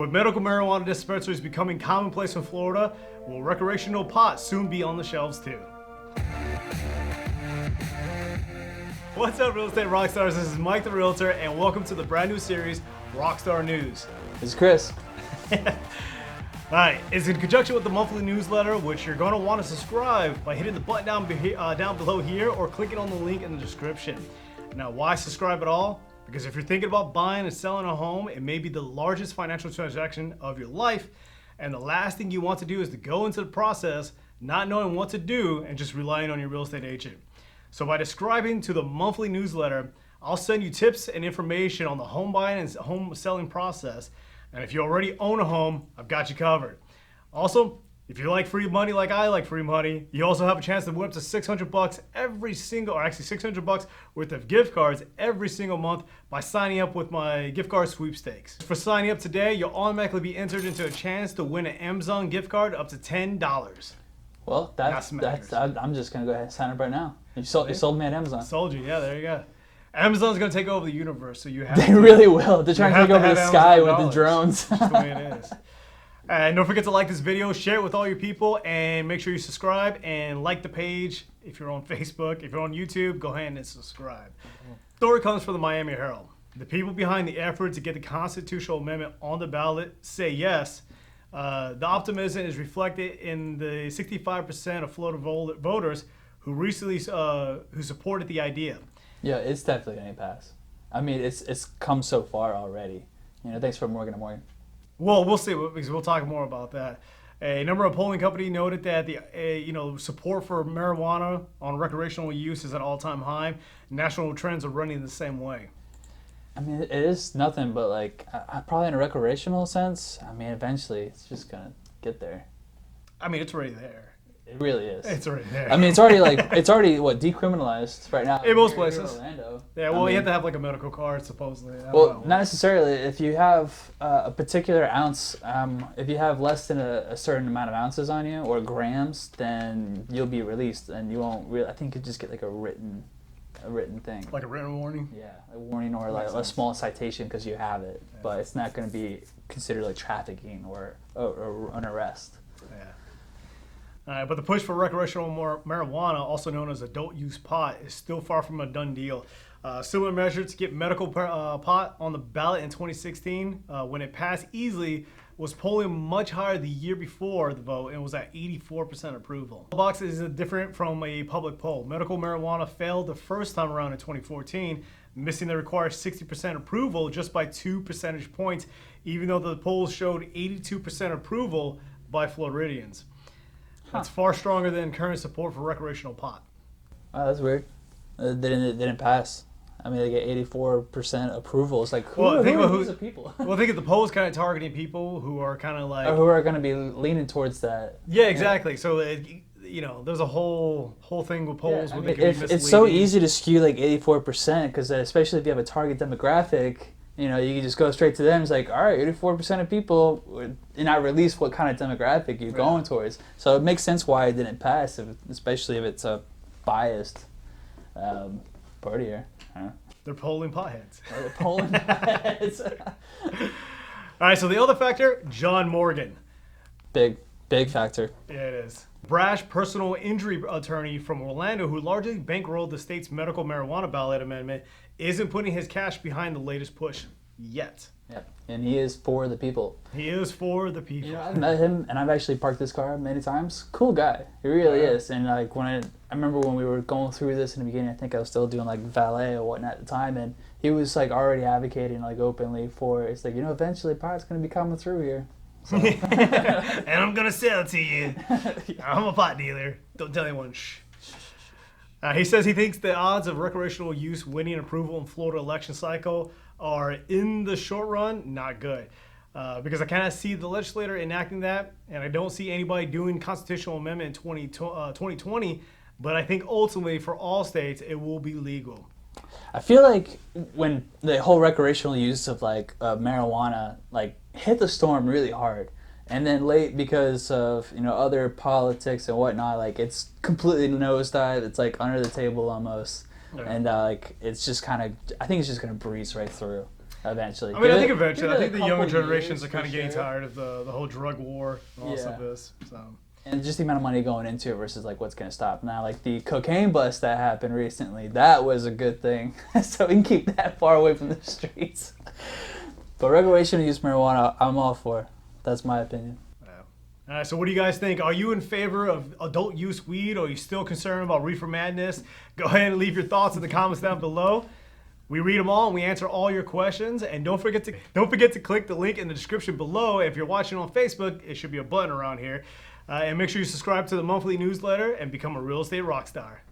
With medical marijuana dispensaries becoming commonplace in Florida, will recreational pot soon be on the shelves too? What's up, real estate rockstars? This is Mike the Realtor, and welcome to the brand new series, Rockstar News. This is Chris. Alright, it's in conjunction with the monthly newsletter, which you're going to want to subscribe by hitting the button down below here or clicking on the link in the description. Now, why subscribe at all? Because if you're thinking about buying and selling a home, it may be the largest financial transaction of your life, and the last thing you want to do is to go into the process not knowing what to do and just relying on your real estate agent. So by subscribing to the monthly newsletter, I'll send you tips and information on the home buying and home selling process. And if you already own a home, I've got you covered. Also, if you like free money like I like free money, you also have a chance to win up to $600 every single, or actually $600 worth of gift cards every single month by signing up with my gift card sweepstakes. For signing up today, you'll automatically be entered into a chance to win an Amazon gift card up to $10. Well, that's I'm just gonna go ahead and sign up right now. You sold me at Amazon. Sold you, yeah. There you go. Amazon's gonna take over the universe, so you have. They really will. They're trying to take over the sky with the drones. That's the way it is. And don't forget to like this video, share it with all your people, and make sure you subscribe and like the page. If you're on Facebook, if you're on YouTube, go ahead and subscribe. Story comes from the Miami Herald. The people behind the effort to get the constitutional amendment on the ballot say yes. The optimism is reflected in the 65% of Florida voters who recently who supported the idea. Yeah, it's definitely gonna pass. I mean, it's come so far already. You know, thanks for Morgan & Morgan. Well, we'll see, because we'll talk more about that. A number of polling companies noted that the support for marijuana on recreational use is at all-time high. National trends are running the same way. I mean, it is nothing but like probably in a recreational sense. I mean, eventually it's just gonna get there. I mean, it's already there. It really is. It's already there. I mean, it's already what, decriminalized right now in most places. Orlando. Yeah, well, you have to have like a medical card supposedly. Well, not necessarily. If you have a particular ounce, if you have less than a certain amount of ounces on you or grams, then you'll be released, and you won't really. I think you just get like a written thing. Like a written warning. Yeah, a warning or like a small citation because you have it, yeah. But it's not going to be considered like trafficking or an arrest. Yeah. But the push for recreational marijuana, also known as adult use pot, is still far from a done deal. Similar measures to get medical pot on the ballot in 2016, when it passed easily, was polling much higher the year before the vote and was at 84% approval. The box is different from a public poll. Medical marijuana failed the first time around in 2014, missing the required 60% approval just by 2 percentage points, even though the polls showed 82% approval by Floridians. That's far stronger than current support for recreational pot. Oh, that's weird. It didn't pass. I mean, they get 84% approval. It's like, who are these people? Well, I think the poll is kind of targeting people who are kind of like... Or who are going to be leaning towards that. Yeah, exactly. So, there's a whole thing with polls. Yeah, I mean, it's so easy to skew like 84% because especially if you have a target demographic, you can just go straight to them. It's like, all right, 84% of people, and not release what kind of demographic you're going towards. So it makes sense why it didn't pass, especially if it's a biased partier. They're polling potheads. They're polling potheads. All right, so the other factor, John Morgan. Big factor. Yeah, it is. Brash personal injury attorney from Orlando who largely bankrolled the state's medical marijuana ballot amendment isn't putting his cash behind the latest push yet. Yep. And he is for the people. He is for the people. I've met him, and I've actually parked this car many times. Cool guy. He really is. And like I remember when we were going through this in the beginning, I think I was still doing like valet or whatnot at the time, and he was like already advocating like openly for it. It's like, eventually pot's going to be coming through here. So. And I'm going to sell it to you. I'm a pot dealer. Don't tell anyone. Shh. He says he thinks the odds of recreational use winning approval in Florida election cycle are, in the short run, not good. Because I kind of see the legislator enacting that, and I don't see anybody doing constitutional amendment in 2020, but I think ultimately for all states, it will be legal. I feel like when the whole recreational use of like marijuana like hit the storm really hard, and then late because of other politics and whatnot, like it's completely nosedive. It's like under the table almost, and like it's just kind of I think it's just gonna breeze right through. eventually. I mean, I think eventually. give I it think a the younger couple generations years are kind of for getting sure. tired of the whole drug war and all Yeah. of this. So. And just the amount of money going into it versus like what's going to stop now. Like the cocaine bust that happened recently, that was a good thing. So we can keep that far away from the streets. But recreational use marijuana, I'm all for. That's my opinion. All right, so what do you guys think? Are you in favor of adult use weed, or are you still concerned about reefer madness? Go ahead and leave your thoughts in the comments down below. We read them all and we answer all your questions. And don't forget to click the link in the description below. If you're watching on Facebook, it should be a button around here. And make sure you subscribe to the monthly newsletter and become a real estate rock star.